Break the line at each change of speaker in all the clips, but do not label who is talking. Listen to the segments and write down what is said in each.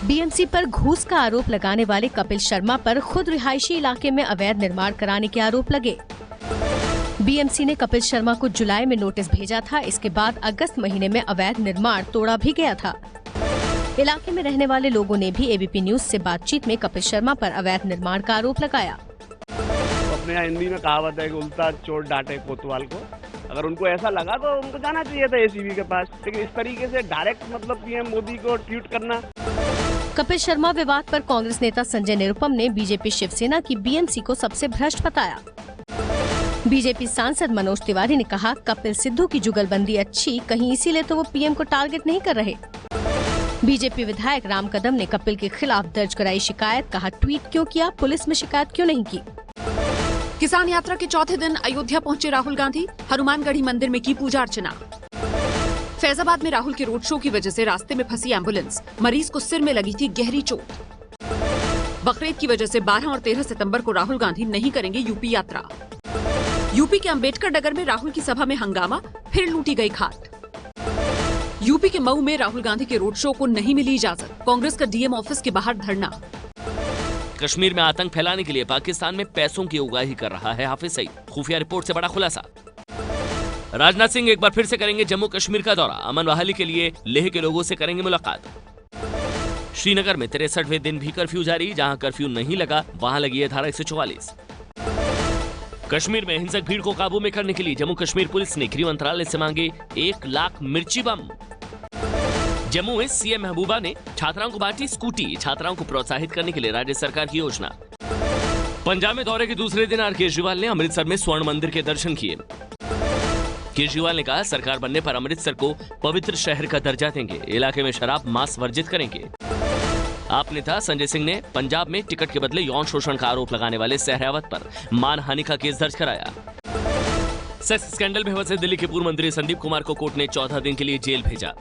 BMC पर घूस का आरोप लगाने वाले कपिल शर्मा पर खुद रिहायशी इलाके में अवैध निर्माण कराने के आरोप लगे। बीएमसी ने कपिल शर्मा को जुलाई में नोटिस भेजा था। इसके बाद अगस्त महीने में अवैध निर्माण तोड़ा भी गया था। इलाके में रहने वाले लोगों ने भी एबीपी न्यूज से बातचीत में कपिल शर्मा पर अवैध निर्माण का आरोप लगाया।
अपने यहाँ हिंदी में कहावत है कि उल्टा चोर डांटे कोतवाल को। अगर उनको ऐसा लगा तो उनको जाना चाहिए था एसीबी के पास, लेकिन इस तरीके से डायरेक्ट मतलब पीएम मोदी को ट्वीट करना।
कपिल शर्मा विवाद पर कांग्रेस नेता संजय निरुपम ने बीजेपी शिवसेना की बीएमसी को सबसे भ्रष्ट बताया। बीजेपी सांसद मनोज तिवारी ने कहा, कपिल सिद्धू की जुगलबंदी अच्छी, कहीं इसीलिए तो वो पीएम को टारगेट नहीं कर रहे। बीजेपी विधायक राम कदम ने कपिल के खिलाफ दर्ज कराई शिकायत। कहा, ट्वीट क्यों किया, पुलिस में शिकायत क्यों नहीं की।
किसान यात्रा के चौथे दिन अयोध्या पहुंचे राहुल गांधी। हनुमानगढ़ी मंदिर में की पूजा अर्चना। फैजाबाद में राहुल के रोड शो की वजह से रास्ते में फंसी एम्बुलेंस, मरीज को सिर में लगी थी गहरी चोट। बकरीद की वजह से 12 और 13 सितंबर को राहुल गांधी नहीं करेंगे यूपी यात्रा। यूपी के अंबेडकर नगर में राहुल की सभा में हंगामा, फिर लूटी गई खाट। यूपी के मऊ में राहुल गांधी के रोड शो को नहीं मिली इजाजत। कांग्रेस का डीएम ऑफिस के बाहर धरना।
कश्मीर में आतंक फैलाने के लिए पाकिस्तान में पैसों की उगाही कर रहा है हाफिज सईद। खुफिया रिपोर्ट से बड़ा खुलासा। राजनाथ सिंह एक बार फिर से करेंगे जम्मू कश्मीर का दौरा। अमन बहाली के लिए लेह के लोगों से करेंगे मुलाकात। श्रीनगर में 63वें दिन भी कर्फ्यू जारी। जहां कर्फ्यू नहीं लगा वहां लगी है धारा 144। कश्मीर में हिंसक भीड़ को काबू में करने के लिए जम्मू कश्मीर पुलिस ने गृह मंत्रालय से मांगे 1 लाख मिर्ची बम। जम्मू में सीएम महबूबा ने छात्राओं को बांटी स्कूटी। छात्राओं को प्रोत्साहित करने के लिए राज्य सरकार की योजना। पंजाब में दौरे के दूसरे दिन आर केजरीवाल ने अमृतसर में स्वर्ण मंदिर के दर्शन किए। केजरीवाल ने कहा, सरकार बनने पर अमृतसर को पवित्र शहर का दर्जा देंगे। इलाके में शराब मांस वर्जित करेंगे। आप नेता संजय सिंह ने पंजाब में टिकट के बदले यौन शोषण का आरोप लगाने वाले सहरावत पर मानहानि का केस दर्ज कराया। सेक्स स्कैंडल में फंसे दिल्ली के पूर्व मंत्री संदीप कुमार को कोर्ट ने 14 दिन के लिए जेल भेजा।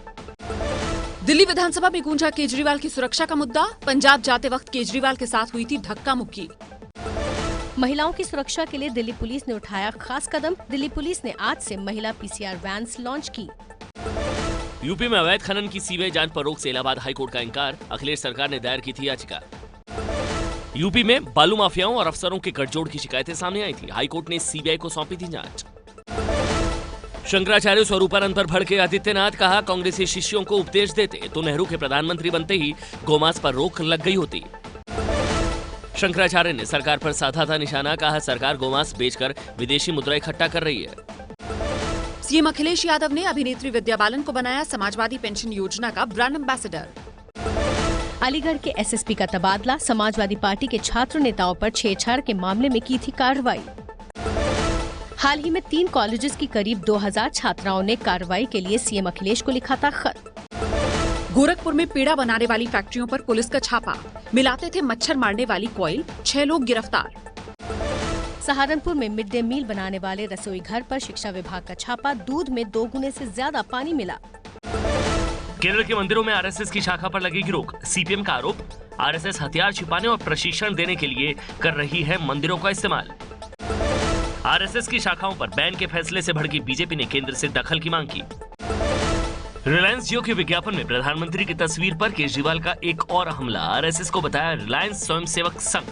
दिल्ली विधानसभा में गूंजा केजरीवाल की सुरक्षा का मुद्दा। पंजाब जाते वक्त केजरीवाल के साथ हुई थी धक्का मुक्की।
महिलाओं की सुरक्षा के लिए दिल्ली पुलिस ने उठाया खास कदम। दिल्ली पुलिस ने आज से महिला पीसीआर वैन्स लॉन्च की।
यूपी में अवैध खनन की सीबीआई जांच पर रोक से इलाहाबाद हाईकोर्ट का इंकार। अखिलेश सरकार ने दायर की थी याचिका। यूपी में बालू माफियाओं और अफसरों के गठजोड़ की शिकायतें सामने आई थी। हाईकोर्ट ने सीबीआई को सौंपी थी जांच। शंकराचार्य स्वरूपानंद पर भड़के आदित्यनाथ। कहा, कांग्रेसी शिष्यों को उपदेश देते तो नेहरू के प्रधानमंत्री बनते ही गोमांस पर रोक लग गई होती। शंकराचार्य ने सरकार पर साधा था निशाना। कहा, सरकार गोमांस बेचकर विदेशी मुद्रा इकट्ठा कर रही है।
सीएम अखिलेश यादव ने अभिनेत्री विद्या बालन को बनाया समाजवादी पेंशन योजना का ब्रांड एम्बेसडर।
अलीगढ़ के एसएसपी का तबादला। समाजवादी पार्टी के छात्र नेताओं पर छेड़छाड़ के मामले में की थी कार्रवाई। हाल ही में 3 कॉलेजेस की करीब 2000 छात्राओं ने कार्रवाई के लिए सीएम अखिलेश को लिखा था खत।
गोरखपुर में पेड़ा बनाने वाली फैक्ट्रियों पर पुलिस का छापा। मिलाते थे मच्छर मारने वाली कॉइल। 6 लोग गिरफ्तार।
सहारनपुर में मिड डे मील बनाने वाले रसोई घर पर शिक्षा विभाग का छापा। दूध में 2 गुने से ज्यादा पानी मिला।
केरल के मंदिरों में आरएसएस की शाखा पर लगेगी रोक। सीपीएम का आरोप, आरएसएस हथियार छिपाने और प्रशिक्षण देने के लिए कर रही है मंदिरों का इस्तेमाल। आरएसएस की शाखाओं पर बैन के फैसले से भड़की बीजेपी ने केंद्र से दखल की मांग की। रिलायंस जियो के विज्ञापन में प्रधानमंत्री की तस्वीर पर केजरीवाल का एक और हमला। आरएसएस को बताया रिलायंस स्वयंसेवक संघ।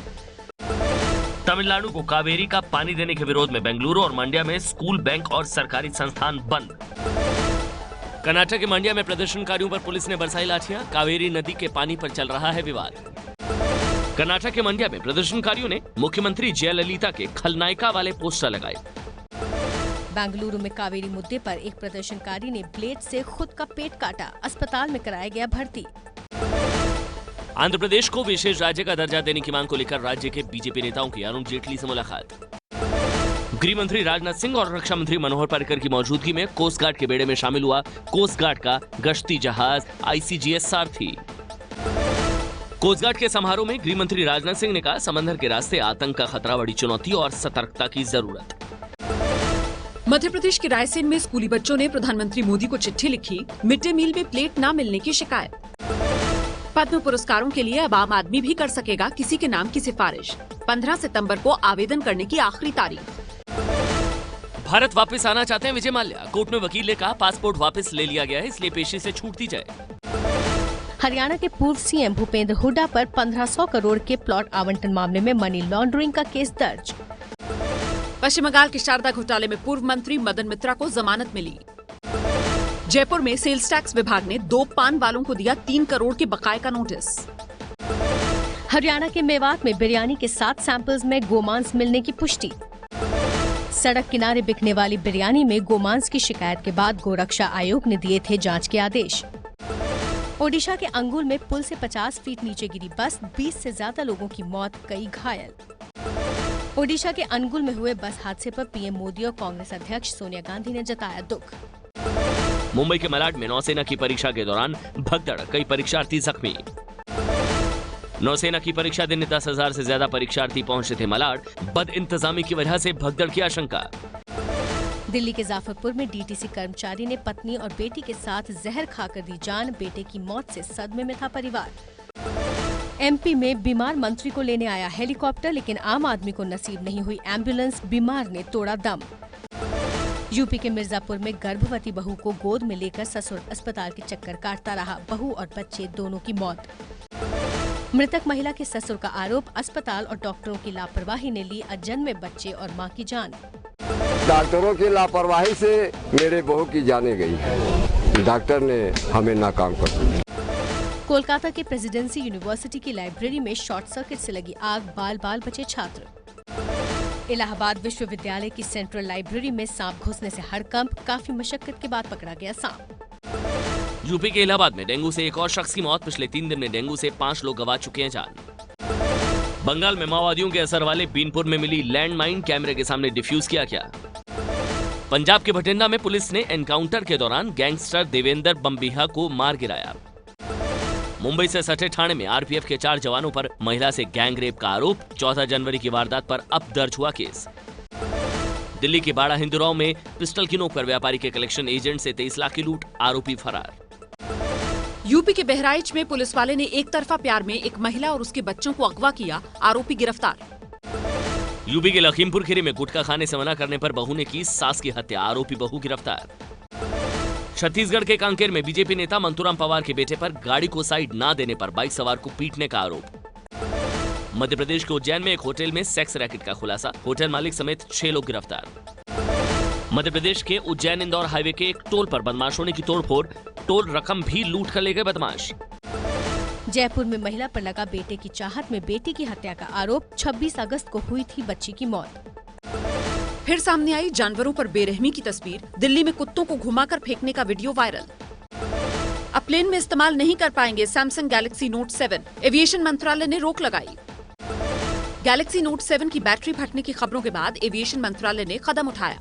तमिलनाडु को कावेरी का पानी देने के विरोध में बेंगलुरु और मंड्या में स्कूल, बैंक और सरकारी संस्थान बंद। कर्नाटक के मंड्या में प्रदर्शनकारियों पर पुलिस ने बरसाई लाठियां। कावेरी नदी के पानी पर चल रहा है विवाद। कर्नाटक के मंड्या में प्रदर्शनकारियों ने मुख्यमंत्री जयललिता के खलनायिका वाले पोस्टर लगाए।
बेंगलुरु में कावेरी मुद्दे पर एक प्रदर्शनकारी ने ब्लेड से खुद का पेट काटा। अस्पताल में कराया गया भर्ती।
आंध्र प्रदेश को विशेष राज्य का दर्जा देने की मांग को लेकर राज्य के बीजेपी नेताओं की अरुण जेटली से मुलाकात। गृह मंत्री राजनाथ सिंह और रक्षा मंत्री मनोहर पर्रिकर की मौजूदगी में कोस्ट गार्ड के बेड़े में शामिल हुआ कोस्ट गार्ड का गश्ती जहाज ICGS सारथी। कोस्ट गार्ड के समारोह में गृह मंत्री राजनाथ सिंह ने कहा, समंदर के रास्ते आतंक का खतरा बड़ी चुनौती और सतर्कता की जरूरत।
मध्य प्रदेश के रायसेन में स्कूली बच्चों ने प्रधानमंत्री मोदी को चिट्ठी लिखी। मिड डे मील में प्लेट न मिलने की शिकायत। पद्म पुरस्कारों के लिए अब आम आदमी भी कर सकेगा किसी के नाम की सिफारिश। 15 सितंबर को आवेदन करने की आखिरी तारीख।
भारत वापस आना चाहते हैं विजय माल्या। कोर्ट में वकील ने कहा, पासपोर्ट वापस ले लिया गया है, इसलिए पेशी से छूट दी जाए।
हरियाणा के पूर्व सीएम भूपेंद्र हुड्डा पर 1500 करोड़ के प्लॉट आवंटन मामले में मनी लॉन्ड्रिंग का केस दर्ज।
पश्चिम बंगाल के शारदा घोटाले में पूर्व मंत्री मदन मित्रा को जमानत मिली। जयपुर में सेल्स टैक्स विभाग ने 2 पान वालों को दिया 3 करोड़ के बकाये का नोटिस।
हरियाणा के मेवात में बिरयानी के 7 सैंपल्स में गोमांस मिलने की पुष्टि। सड़क किनारे बिकने वाली बिरयानी में गोमांस की शिकायत के बाद गोरक्षा आयोग ने दिए थे जांच के आदेश। ओडिशा के अंगुल में पुल से 50 फीट नीचे गिरी बस, 20 से ज्यादा लोगों की मौत, कई घायल। ओडिशा के अंगुल में हुए बस हादसे पर पीएम मोदी और कांग्रेस अध्यक्ष सोनिया गांधी ने जताया दुख।
मुंबई के मलाड में नौसेना की परीक्षा के दौरान भगदड़, कई परीक्षार्थी जख्मी। नौसेना की परीक्षा देने 10,000 से ज्यादा परीक्षार्थी पहुंचे थे मलाड, बद इंतजामी की वजह से भगदड़ की आशंका।
दिल्ली के जाफरपुर में डीटीसी कर्मचारी ने पत्नी और बेटी के साथ जहर खाकर दी जान, बेटे की मौत से सदमे में था परिवार। एमपी में बीमार मंत्री को लेने आया हेलीकॉप्टर, लेकिन आम आदमी को नसीब नहीं हुई एम्बुलेंस, बीमार ने तोड़ा दम। यूपी के मिर्जापुर में गर्भवती बहू को गोद में लेकर ससुर अस्पताल के चक्कर काटता रहा, बहू और बच्चे दोनों की मौत। मृतक महिला के ससुर का आरोप, अस्पताल और डॉक्टरों की लापरवाही ने ली अजन्मे बच्चे और मां की जान।
डॉक्टरों की लापरवाही से मेरे बहू की जाने गई है, डॉक्टर ने हमें नाकाम कर दिया।
कोलकाता के प्रेसिडेंसी यूनिवर्सिटी की लाइब्रेरी में शॉर्ट सर्किट से लगी आग, बाल बचे छात्र। इलाहाबाद विश्वविद्यालय की सेंट्रल लाइब्रेरी में सांप घुसने से हड़कंप, काफी मशक्कत के बाद पकड़ा गया सांप।
यूपी के इलाहाबाद में डेंगू से एक और शख्स की मौत, पिछले 3 दिन में डेंगू से 5 लोग गंवा चुके हैं जान। बंगाल में माओवादियों के असर वाले बीनपुर में मिली लैंडमाइन, कैमरे के सामने डिफ्यूज किया गया। पंजाब के भटिंडा में पुलिस ने एनकाउंटर के दौरान गैंगस्टर देवेंद्र बम्बिहा को मार गिराया। मुंबई से सटे थाने में आरपीएफ के 4 जवानों पर महिला से गैंग रेप का आरोप, 14 जनवरी की वारदात पर अब दर्ज हुआ केस। दिल्ली के बाड़ा हिंदुराव में पिस्टल की नोक पर व्यापारी के कलेक्शन एजेंट से 23 लाख की लूट, आरोपी फरार।
यूपी के बहराइच में पुलिस वाले ने एक तरफा प्यार में एक महिला और उसके बच्चों को अगवा किया, आरोपी गिरफ्तार।
यूपी के लखीमपुर खीरी में गुटखा खाने से मना करने पर बहू ने की सास की हत्या, आरोपी बहू गिरफ्तार। छत्तीसगढ़ के कांकेर में बीजेपी नेता मंतूराम पवार के बेटे पर गाड़ी को साइड न देने पर बाइक सवार को पीटने का आरोप। मध्य प्रदेश के उज्जैन में एक होटल में सेक्स रैकेट का खुलासा, होटल मालिक समेत 6 लोग गिरफ्तार। मध्य प्रदेश के उज्जैन इंदौर हाईवे के एक टोल पर बदमाशों ने की तोड़फोड़, टोल रकम भी लूट कर ले गए बदमाश।
जयपुर में महिला पर लगा बेटे की चाहत में बेटी की हत्या का आरोप, 26 अगस्त को हुई थी बच्ची की मौत।
फिर सामने आई जानवरों पर बेरहमी की तस्वीर, दिल्ली में कुत्तों को घुमाकर फेंकने का वीडियो वायरल। अब प्लेन में इस्तेमाल नहीं कर पाएंगे सैमसंग गैलेक्सी नोट 7, एविएशन मंत्रालय ने रोक लगाई। गैलेक्सी नोट 7 की बैटरी फटने की खबरों के बाद एविएशन मंत्रालय ने कदम उठाया।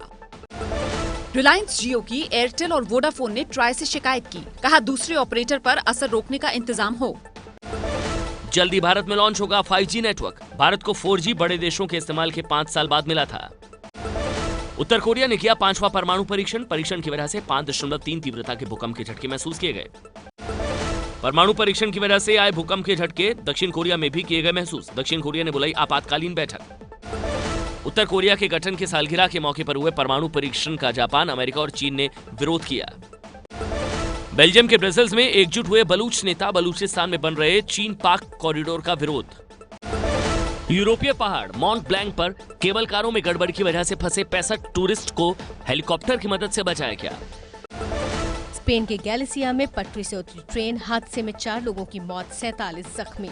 रिलायंस जियो की एयरटेल और वोडाफोन ने ट्राई से शिकायत की, कहा दूसरे ऑपरेटर पर असर रोकने का इंतजाम हो।
जल्दी भारत में लॉन्च होगा 5G नेटवर्क, भारत को 4G बड़े देशों के इस्तेमाल के 5 साल बाद मिला था। उत्तर कोरिया ने किया 5वां परमाणु परीक्षण की वजह से 5.3 तीव्रता के भूकंप के झटके महसूस किए गए। परमाणु परीक्षण की वजह से आए भूकंप के झटके दक्षिण कोरिया में भी किए गए महसूस, दक्षिण कोरिया ने बुलाई आपातकालीन बैठक। उत्तर कोरिया के गठन की सालगिरह के मौके पर हुए परमाणु परीक्षण का जापान, अमेरिका और चीन ने विरोध किया। बेल्जियम के ब्रसेल्स में एकजुट हुए बलूच नेता, बलूचिस्तान में बन रहे चीन पाक कॉरिडोर का विरोध। यूरोपीय पहाड़ माउंट ब्लैंक पर केबल कारों में गड़बड़ी की वजह से फंसे 65 टूरिस्ट को हेलीकॉप्टर की मदद से बचाया गया।
स्पेन के गैलिसिया में पटरी से उतरी ट्रेन, हादसे में 4 लोगों की मौत, 47 जख्मी।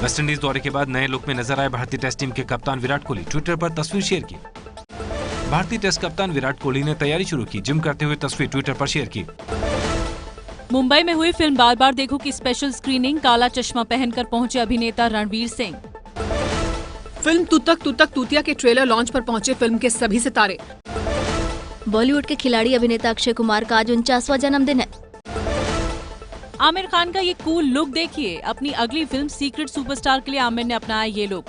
वेस्टइंडीज दौरे के बाद नए लुक में नजर आए भारतीय टेस्ट टीम के कप्तान विराट कोहली, ट्विटर पर तस्वीर शेयर की। भारतीय टेस्ट कप्तान विराट कोहली ने तैयारी शुरू की, जिम करते हुए तस्वीर ट्विटर पर शेयर की।
मुंबई में हुई फिल्म बार बार देखो की स्पेशल स्क्रीनिंग, काला चश्मा पहनकर पहुंचे अभिनेता रणवीर सिंह।
फिल्म तू तक तूतिया के ट्रेलर लॉन्च पर पहुंचे फिल्म के सभी सितारे।
बॉलीवुड के खिलाड़ी अभिनेता अक्षय कुमार का आज 49वां जन्मदिन है।
आमिर खान का ये कूल लुक देखिए, अपनी अगली फिल्म सीक्रेट सुपरस्टार के लिए आमिर ने अपनाया ये लुक।